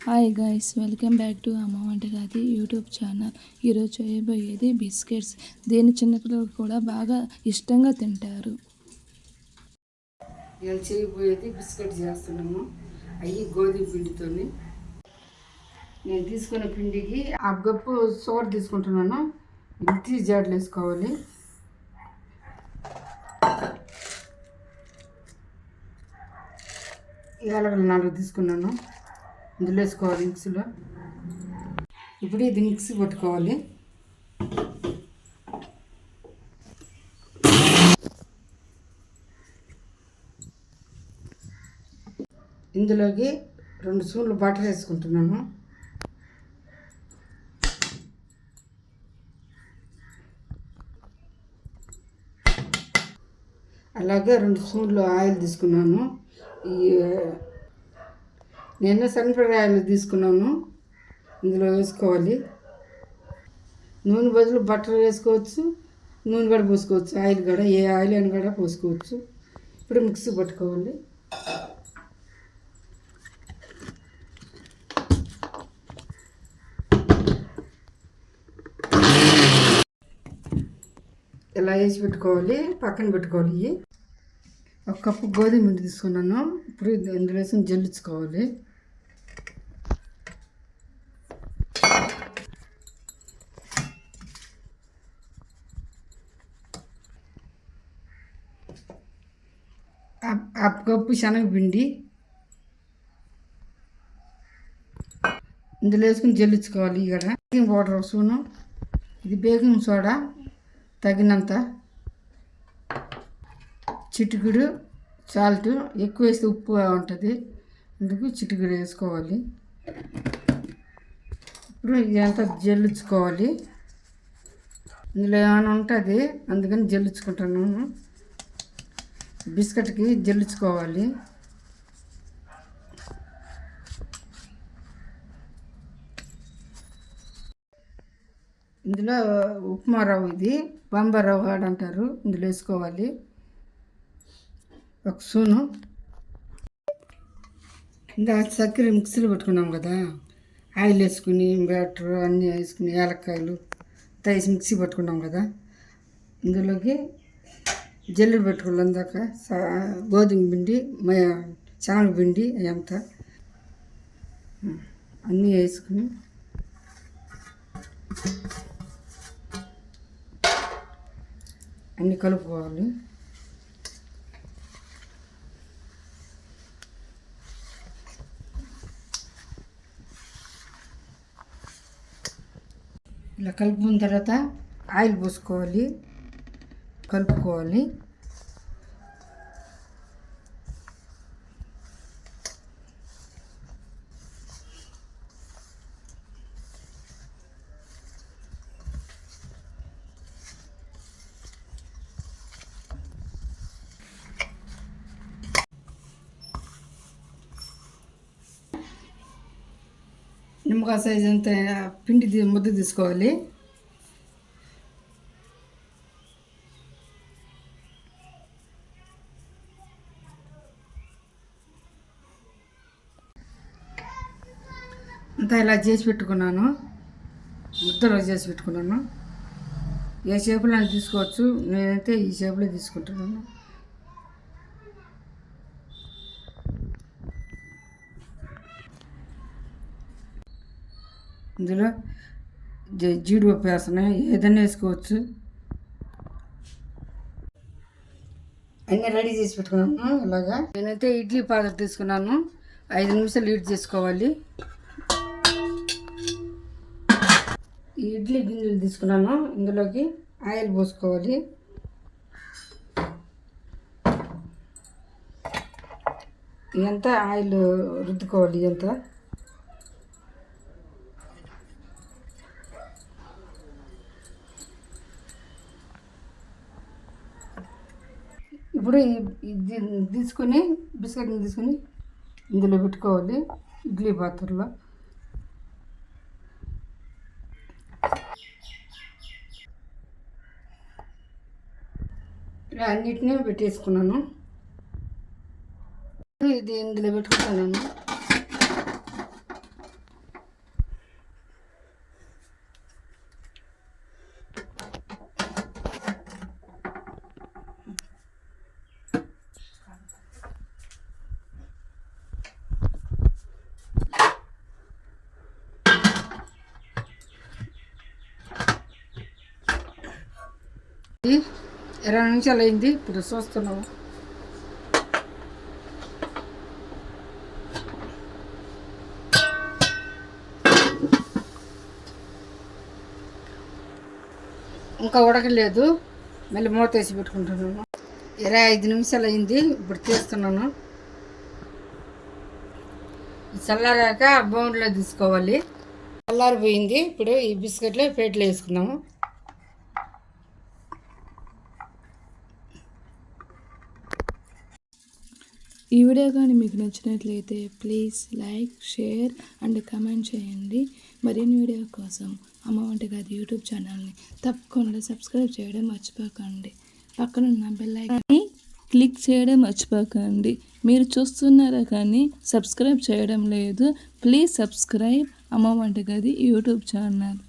Hi guys, welcome back to అమ్మ వంటగది YouTube channel. ఈరోజు చేయబోయేది బిస్కెట్స్. దీన్ని చిన్నపిల్లలు కూడా బాగా ఇష్టంగా తింటారు. నేను చేయబోయేది బిస్కెట్ చేస్తున్నాను. అవి గోధుమ పిండితోని. నేను తీసుకున్న పిండికి ఆ గప్పు సోర్ తీసుకుంటున్నాను. మిక్సీ జాడలు వేసుకోవాలి. యాలకులు 4 తీసుకున్నాను, ఇందులో వేసుకోవాలి మిక్సీలో. ఇప్పుడు ఇది మిక్సీ పట్టుకోవాలి. ఇందులోకి 2 స్పూన్లు బటర్ వేసుకుంటున్నాను. అలాగే 2 స్పూన్లు ఆయిల్ తీసుకున్నాను. నేను సన్ఫ్లవర్ ఆయిల్ తీసుకున్నాను, ఇందులో వేసుకోవాలి. నూనె బదులు బటర్ వేసుకోవచ్చు, నూనె కూడా పోసుకోవచ్చు, ఆయిల్ కూడా ఏ ఆయిల్ అని కూడా పోసుకోవచ్చు. ఇప్పుడు మిక్సీ పట్టుకోవాలి. ఇలా వేసి పెట్టుకోవాలి, పక్కన పెట్టుకోవాలి. 1 కప్పు గోధుమ పిండి తీసుకున్నాను. ఇప్పుడు ఇందులో వేసి జల్లించుకోవాలి. కప్పు శనగపిండి ఇందులో వేసుకుని జల్లించుకోవాలి. ఇక్కడ బేకింగ్ పౌడర్ స్పూను, ఇది బేకింగ్ సోడా తగినంత, చిటికెడు సాల్ట్. ఎక్కువ వేస్తే ఉప్పు ఉంటుంది, అందుకు చిటికెడు వేసుకోవాలి. ఇప్పుడు ఇదంతా జల్లించుకోవాలి. ఇందులో ఏమైనా ఉంటుంది, అందుకని జల్లించుకుంటున్నాను. బిస్కెట్కి జల్లించుకోవాలి. ఇందులో ఉప్మా రవ్వ, ఇది బొంబాయి రవ్వ అంటారు, ఇందులో వేసుకోవాలి. 1 స్పూను. ఇంకా చక్కెర మిక్సీలో పెట్టుకున్నాం కదా, ఆయిల్ వేసుకుని బ్యాటర్ అన్నీ వేసుకుని యాలక్కాయలు వేసి మిక్సీ పట్టుకున్నాం కదా, ఇందులోకి జల్లు పెట్టుకోవాలి. అందాక గోధుమ పిండి, శనగపిండి అదంతా అన్నీ వేసుకుని అన్నీ కలుపుకోవాలి. ఇలా కలుపుకున్న తర్వాత ఆయిల్ పోసుకోవాలి, కలుపుకోవాలి. నిమ్మకాయ సైజు అంత పిండి ముద్ద తీసుకోవాలి. అంతా ఇలా చేసి పెట్టుకున్నాను, ముద్దలో చేసి పెట్టుకున్నాను. ఏ షేపులో అని తీసుకోవచ్చు, నేనైతే ఈ షేపులో తీసుకుంటున్నాను. ఇందులో జీడిపప్పు వేస్తున్నాయి, ఏదైనా వేసుకోవచ్చు. అన్నీ రెడీ చేసి పెట్టుకున్నాను. ఇలాగా నేనైతే ఇడ్లీ పాత్ర తీసుకున్నాను, 5 నిమిషాలు హీట్ చేసుకోవాలి. ఈ ఇడ్లీ గిన్నెలు తీసుకున్నాను, ఇందులోకి ఆయిల్ పోసుకోవాలి. ఇదంతా ఆయిల్ రుద్దుకోవాలి. ఇదంతా ఇప్పుడు ఇది తీసుకొని బిస్కెట్ని తీసుకొని ఇందులో పెట్టుకోవాలి, ఇడ్లీ పాత్రలో. ఇలా అన్నిటినీ పెట్టేసుకున్నాను. ఇది ఇందులో పెట్టుకుంటున్నాను. 20 నిమిషాలు అయింది. ఇప్పుడు చూస్తున్నాము. ఇంకా ఉడకలేదు. మళ్ళీ మూత వేసి పెట్టుకుంటున్నాను. 25 నిమిషాలు అయింది. ఇప్పుడు తీస్తున్నాను. చల్లారాక బౌండ్లో తీసుకోవాలి. చల్లారిపోయింది. ఇప్పుడు ఈ బిస్కెట్లు ప్లేట్లో వేసుకుందాము. ఈ వీడియో కానీ మీకు నచ్చినట్లయితే please like, share and comment చేయండి. మరిన్ని వీడియో కోసం అమ్మ వంటగది యూట్యూబ్ ఛానల్ని తప్పకుండా సబ్స్క్రైబ్ చేయడం మర్చిపోకండి. పక్కనున్న బెల్ ఐకాన్ని క్లిక్ చేయడం మర్చిపోకండి. మీరు చూస్తున్నారా కానీ సబ్స్క్రైబ్ చేయడం లేదు. ప్లీజ్ సబ్స్క్రైబ్ అమ్మ వంటగది యూట్యూబ్ ఛానల్.